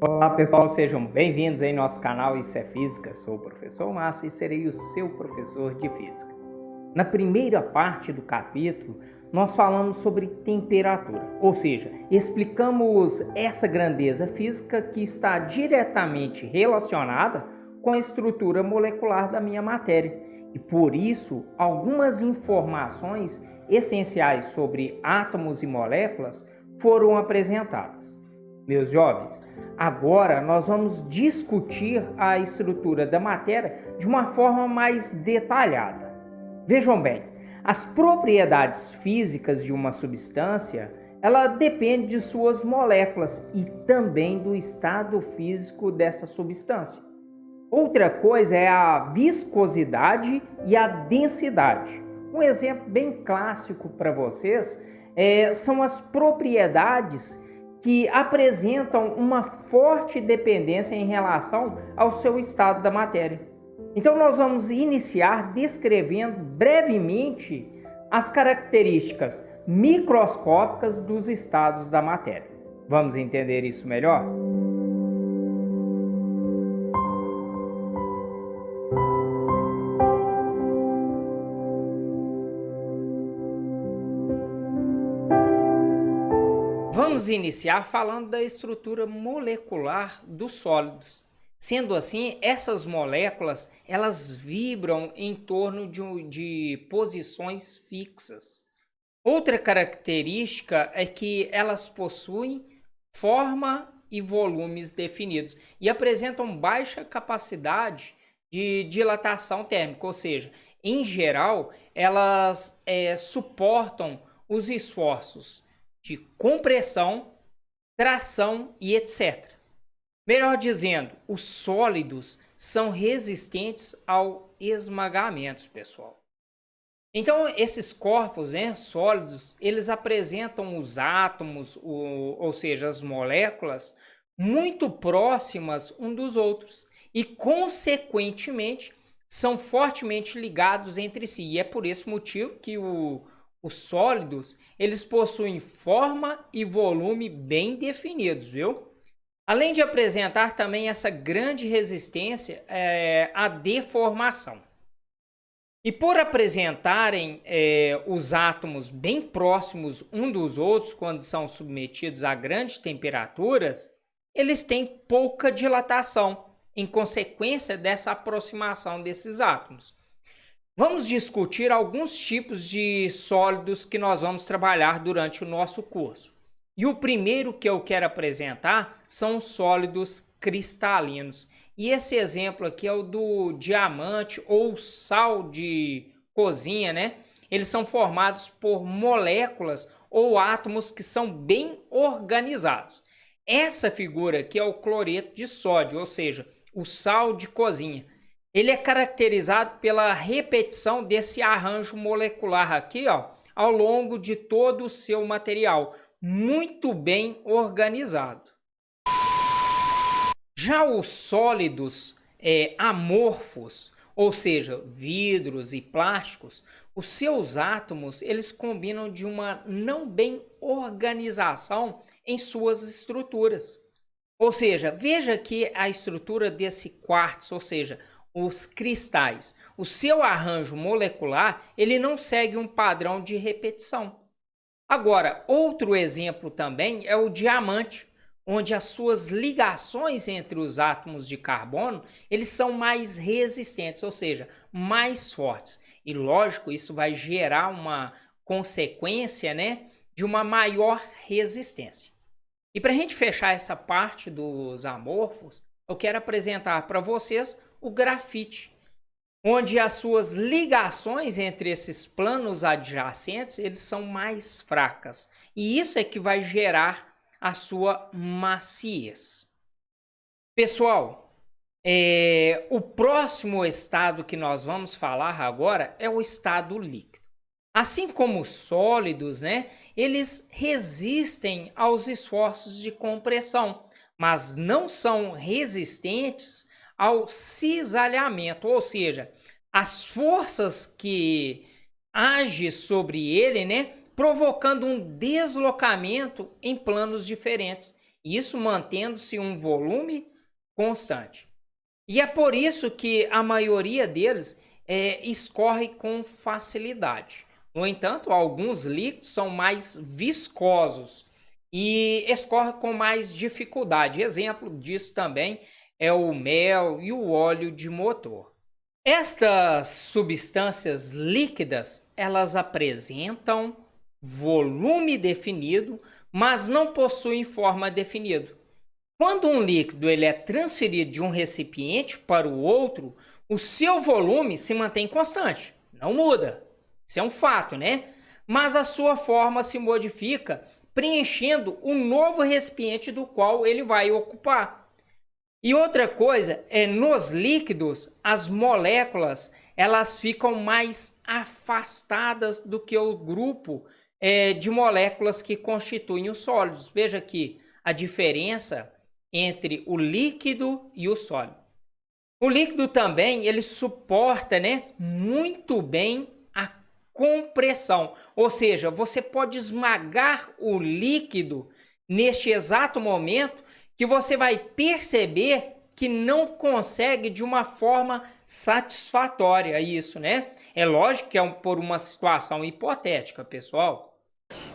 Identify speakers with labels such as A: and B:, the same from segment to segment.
A: Olá pessoal, sejam bem-vindos em nosso canal Isso é Física. Sou o professor Márcio e serei o seu professor de Física. Na primeira parte do capítulo, nós falamos sobre temperatura, ou seja, explicamos essa grandeza física que está diretamente relacionada com a estrutura molecular da minha matéria. E por isso, algumas informações essenciais sobre átomos e moléculas foram apresentadas. Meus jovens, agora nós vamos discutir a estrutura da matéria de uma forma mais detalhada. Vejam bem, as propriedades físicas de uma substância, ela depende de suas moléculas e também do estado físico dessa substância. Outra coisa é a viscosidade e a densidade. Um exemplo bem clássico para vocês são as propriedades que apresentam uma forte dependência em relação ao seu estado da matéria. Então, nós vamos iniciar descrevendo brevemente as características microscópicas dos estados da matéria. Vamos entender isso melhor? Vamos iniciar falando da estrutura molecular dos sólidos. Sendo assim, essas moléculas elas vibram em torno de posições fixas. Outra característica é que elas possuem forma e volumes definidos e apresentam baixa capacidade de dilatação térmica, ou seja, em geral, elas suportam os esforços de compressão, tração e etc. Melhor dizendo, os sólidos são resistentes ao esmagamento, pessoal. Então, esses corpos sólidos, eles apresentam os átomos, ou seja, as moléculas, muito próximas um dos outros e, consequentemente, são fortemente ligados entre si. E é por esse motivo que os sólidos, eles possuem forma e volume bem definidos, viu? Além de apresentar também essa grande resistência à deformação. E por apresentarem os átomos bem próximos um dos outros, quando são submetidos a grandes temperaturas, eles têm pouca dilatação, em consequência dessa aproximação desses átomos. Vamos discutir alguns tipos de sólidos que nós vamos trabalhar durante o nosso curso. E o primeiro que eu quero apresentar são os sólidos cristalinos. E esse exemplo aqui é o do diamante ou sal de cozinha, né? Eles são formados por moléculas ou átomos que são bem organizados. Essa figura aqui é o cloreto de sódio, ou seja, o sal de cozinha. Ele é caracterizado pela repetição desse arranjo molecular aqui, ó, ao longo de todo o seu material, muito bem organizado. Já os sólidos amorfos, ou seja, vidros e plásticos, os seus átomos eles combinam de uma não bem organização em suas estruturas. Ou seja, veja aqui a estrutura desse quartzo, ou seja, os cristais. O seu arranjo molecular ele não segue um padrão de repetição. Agora, outro exemplo também é o diamante, onde as suas ligações entre os átomos de carbono eles são mais resistentes, ou seja, mais fortes. E lógico, isso vai gerar uma consequência, de uma maior resistência. E para a gente fechar essa parte dos amorfos, eu quero apresentar para vocês o grafite, onde as suas ligações entre esses planos adjacentes eles são mais fracas. E isso é que vai gerar a sua maciez. Pessoal, o próximo estado que nós vamos falar agora é o estado líquido. Assim como os sólidos, eles resistem aos esforços de compressão, mas não são resistentes ao cisalhamento, ou seja, as forças que agem sobre ele, provocando um deslocamento em planos diferentes. Isso mantendo-se um volume constante. E é por isso que a maioria deles escorre com facilidade. No entanto, alguns líquidos são mais viscosos e escorre com mais dificuldade. Exemplo disso também é o mel e o óleo de motor. Estas substâncias líquidas, elas apresentam volume definido, mas não possuem forma definida. Quando um líquido ele é transferido de um recipiente para o outro, o seu volume se mantém constante, não muda. Isso é um fato, né? Mas a sua forma se modifica, preenchendo o novo recipiente do qual ele vai ocupar. E outra coisa é nos líquidos, as moléculas elas ficam mais afastadas do que o grupo de moléculas que constituem os sólidos. Veja aqui a diferença entre o líquido e o sólido. O líquido também ele suporta, né, muito bem a compressão, ou seja, você pode esmagar o líquido neste exato momento que você vai perceber que não consegue de uma forma satisfatória isso, né? É lógico que é por uma situação hipotética, pessoal.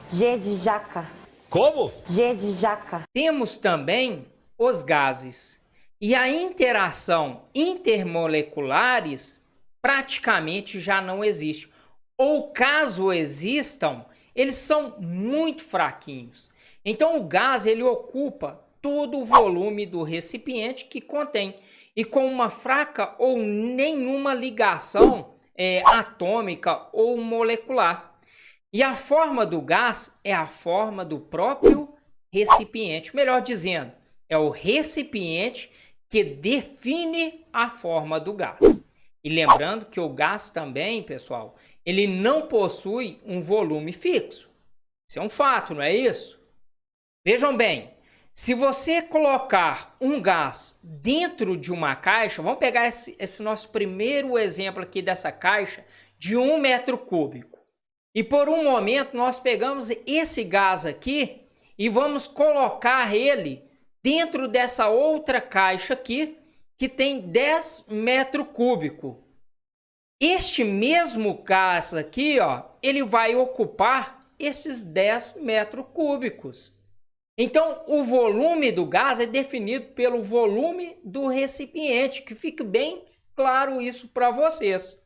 B: G de jaca.
C: Como?
B: G de jaca.
A: Temos também os gases. E a interação intermoleculares praticamente já não existe. Ou caso existam, eles são muito fraquinhos. Então o gás ele ocupa todo o volume do recipiente que contém e com uma fraca ou nenhuma ligação atômica ou molecular. E a forma do gás é a forma do próprio recipiente. Melhor dizendo, é o recipiente que define a forma do gás. E lembrando que o gás também, pessoal, ele não possui um volume fixo. Isso é um fato, não é isso? Vejam bem, se você colocar um gás dentro de uma caixa, vamos pegar esse nosso primeiro exemplo aqui dessa caixa de 1 metro cúbico. E por um momento nós pegamos esse gás aqui e vamos colocar ele dentro dessa outra caixa aqui que tem 10 metros cúbicos. Este mesmo gás aqui, ó, ele vai ocupar esses 10 metros cúbicos. Então, o volume do gás é definido pelo volume do recipiente, que fique bem claro isso para vocês.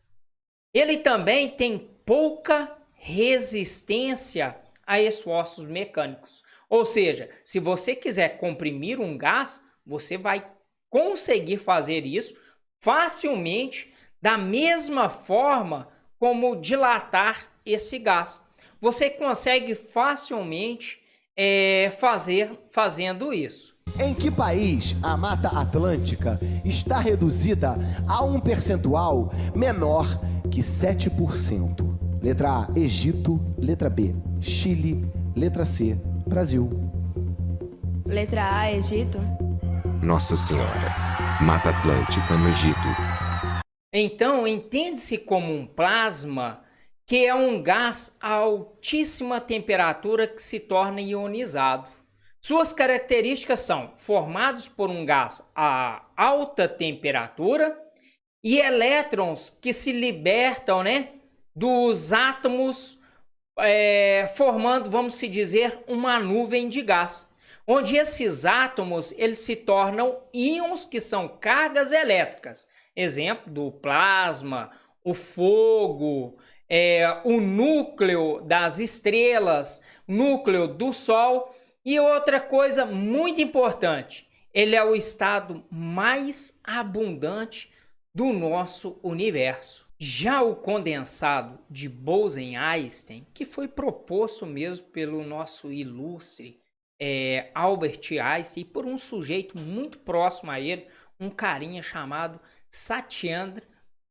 A: Ele também tem pouca resistência a esforços mecânicos. Ou seja, se você quiser comprimir um gás, você vai conseguir fazer isso facilmente, da mesma forma como dilatar esse gás. Você consegue facilmente fazendo isso.
C: Em que país a Mata Atlântica está reduzida a um percentual menor que 7%? Letra A, Egito. Letra B, Chile. Letra C, Brasil.
D: Letra A, Egito.
E: Nossa Senhora. Mata Atlântica no Egito.
A: Então, entende-se como um plasma, que é um gás a altíssima temperatura que se torna ionizado. Suas características são formados por um gás a alta temperatura e elétrons que se libertam, né, dos átomos, formando, vamos se dizer, uma nuvem de gás, onde esses átomos eles se tornam íons, que são cargas elétricas. Exemplo do plasma, o fogo, o núcleo das estrelas, núcleo do Sol. E outra coisa muito importante, ele é o estado mais abundante do nosso universo. Já o condensado de Bose-Einstein, que foi proposto mesmo pelo nosso ilustre Albert Einstein e por um sujeito muito próximo a ele, um carinha chamado Satyendra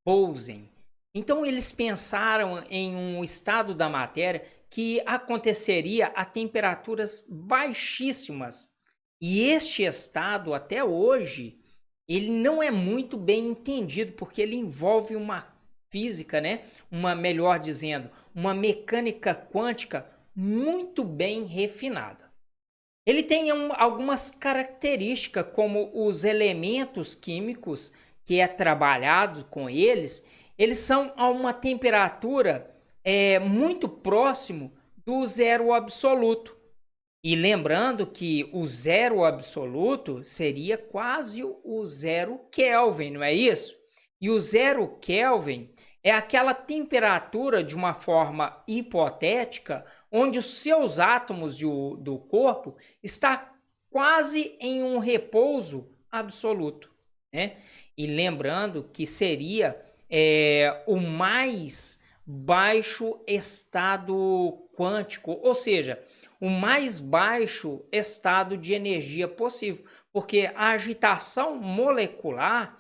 A: Bose. Então eles pensaram em um estado da matéria que aconteceria a temperaturas baixíssimas. E este estado, até hoje, ele não é muito bem entendido, porque ele envolve uma física, né? Melhor dizendo, uma mecânica quântica muito bem refinada. Ele tem algumas características, como os elementos químicos que é trabalhado com eles, eles são a uma temperatura muito próximo do zero absoluto. E lembrando que o zero absoluto seria quase o zero Kelvin, não é isso? E o zero Kelvin é aquela temperatura, de uma forma hipotética, onde os seus átomos do corpo está quase em um repouso absoluto, né? E lembrando que seria o mais baixo estado quântico, ou seja, o mais baixo estado de energia possível, porque a agitação molecular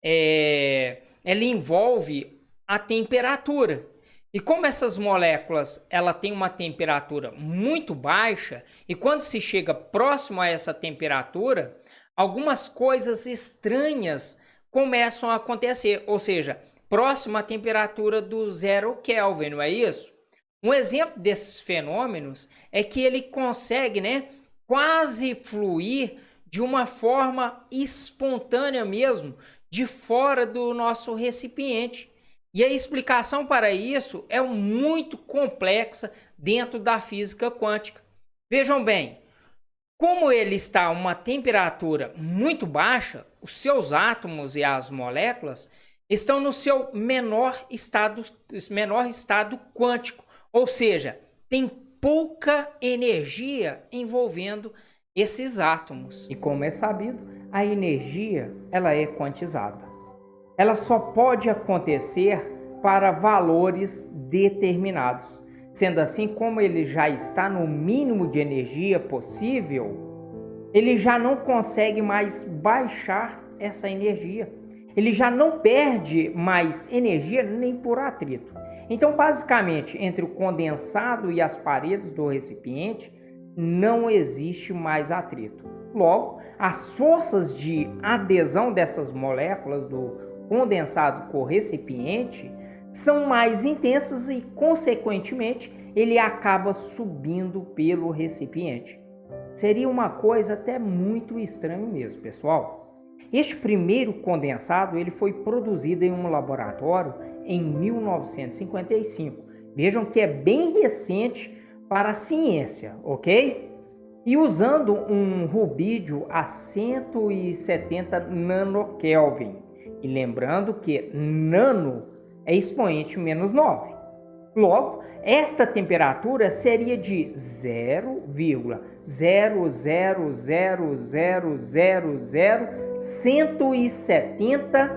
A: ela envolve a temperatura. E como essas moléculas ela tem uma temperatura muito baixa, e quando se chega próximo a essa temperatura, algumas coisas estranhas começam a acontecer, ou seja, próximo à temperatura do zero Kelvin, não é isso? Um exemplo desses fenômenos é que ele consegue, né, quase fluir de uma forma espontânea mesmo, de fora do nosso recipiente. E a explicação para isso é muito complexa dentro da física quântica. Vejam bem, como ele está a uma temperatura muito baixa, os seus átomos e as moléculas estão no seu menor estado quântico, ou seja, tem pouca energia envolvendo esses átomos. E como é sabido, a energia ela é quantizada. Ela só pode acontecer para valores determinados. Sendo assim, como ele já está no mínimo de energia possível, ele já não consegue mais baixar essa energia. Ele já não perde mais energia nem por atrito. Então, basicamente, entre o condensado e as paredes do recipiente, não existe mais atrito. Logo, as forças de adesão dessas moléculas do condensado com o recipiente são mais intensas e, consequentemente, ele acaba subindo pelo recipiente. Seria uma coisa até muito estranha mesmo, pessoal. Este primeiro condensado ele foi produzido em um laboratório em 1955. Vejam que é bem recente para a ciência, ok? E usando um rubídio a 170 nanokelvin. E lembrando que nano é expoente menos 9. Logo, esta temperatura seria de 0,000000170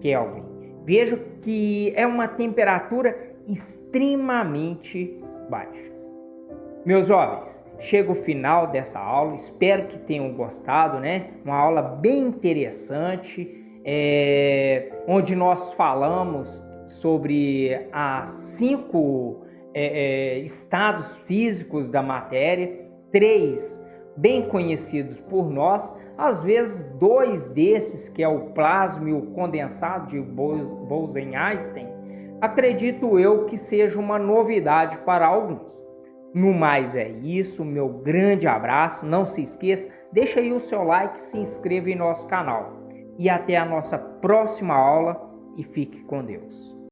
A: Kelvin. Veja que é uma temperatura extremamente baixa. Meus jovens, chega o final dessa aula, espero que tenham gostado, né? Uma aula bem interessante, onde nós falamos sobre as 5 estados físicos da matéria, 3 bem conhecidos por nós, às vezes 2 desses, que é o plasma e o condensado de Bose-Einstein, acredito eu que seja uma novidade para alguns. No mais é isso, meu grande abraço, não se esqueça, deixa aí o seu like, se inscreva em nosso canal. E até a nossa próxima aula e fique com Deus.